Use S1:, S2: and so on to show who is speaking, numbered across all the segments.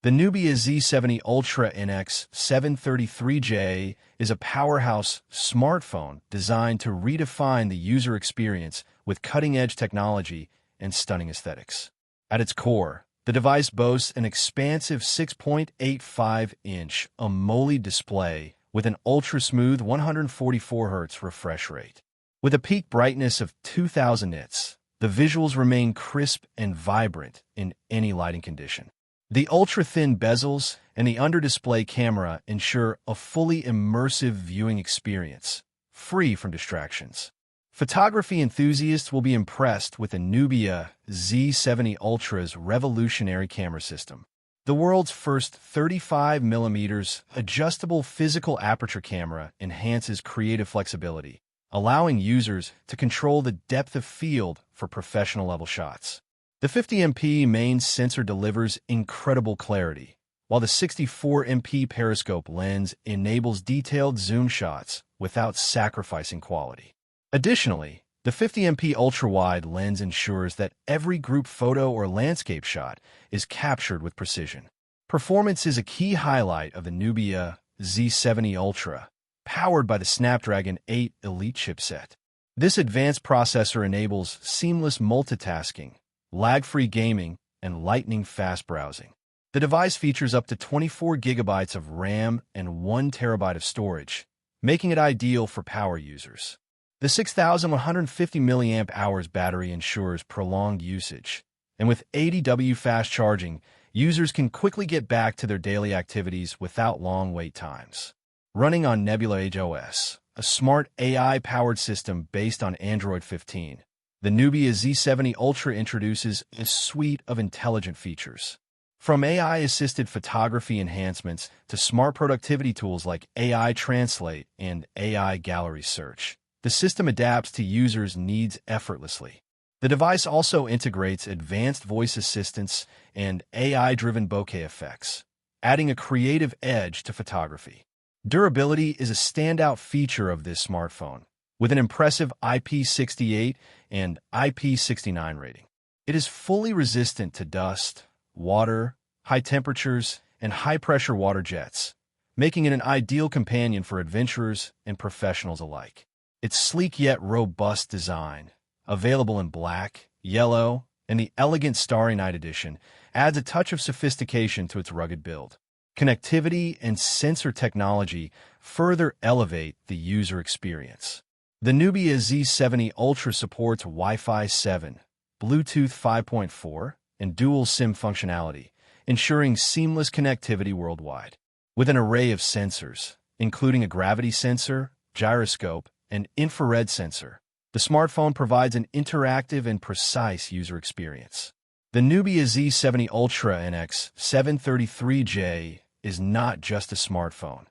S1: The Nubia Z70 Ultra NX733J is a powerhouse smartphone designed to redefine the user experience with cutting-edge technology and stunning aesthetics. At its core, the device boasts an expansive 6.85-inch AMOLED display with an ultra-smooth 144 Hz refresh rate. With a peak brightness of 2000 nits, the visuals remain crisp and vibrant in any lighting condition. The ultra-thin bezels and the under-display camera ensure a fully immersive viewing experience, free from distractions. Photography enthusiasts will be impressed with the Nubia Z70 Ultra's revolutionary camera system. The world's first 35mm adjustable physical aperture camera enhances creative flexibility, allowing users to control the depth of field for professional-level shots. The 50MP main sensor delivers incredible clarity, while the 64MP periscope lens enables detailed zoom shots without sacrificing quality. Additionally, the 50MP ultra-wide lens ensures that every group photo or landscape shot is captured with precision. Performance is a key highlight of the Nubia Z70 Ultra, powered by the Snapdragon 8 Elite chipset. This advanced processor enables seamless multitasking, lag-free gaming, and lightning-fast browsing. The device features up to 24 GB of RAM and 1 TB of storage, making it ideal for power users. The 6,150 mAh battery ensures prolonged usage, and with 80W fast charging, users can quickly get back to their daily activities without long wait times. Running on Nebula AIOS, a smart AI-powered system based on Android 15, the Nubia Z70 Ultra introduces a suite of intelligent features. From AI-assisted photography enhancements to smart productivity tools like AI Translate and AI Gallery Search, the system adapts to users' needs effortlessly. The device also integrates advanced voice assistants and AI-driven bokeh effects, adding a creative edge to photography. Durability is a standout feature of this smartphone, with an impressive IP68 and IP69 rating. It is fully resistant to dust, water, high temperatures, and high-pressure water jets, making it an ideal companion for adventurers and professionals alike. Its sleek yet robust design, available in black, yellow, and the elegant Starry Night edition, adds a touch of sophistication to its rugged build. Connectivity and sensor technology further elevate the user experience. The Nubia Z70 Ultra supports Wi-Fi 7, Bluetooth 5.4, and dual SIM functionality, ensuring seamless connectivity worldwide. With an array of sensors, including a gravity sensor, gyroscope, and infrared sensor, the smartphone provides an interactive and precise user experience. The Nubia Z70 Ultra NX733J is not just a smartphone.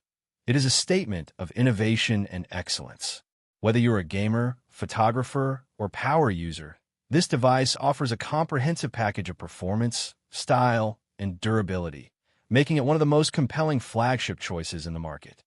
S1: It is a statement of innovation and excellence. Whether you're a gamer, photographer, or power user, this device offers a comprehensive package of performance, style, and durability, making it one of the most compelling flagship choices in the market.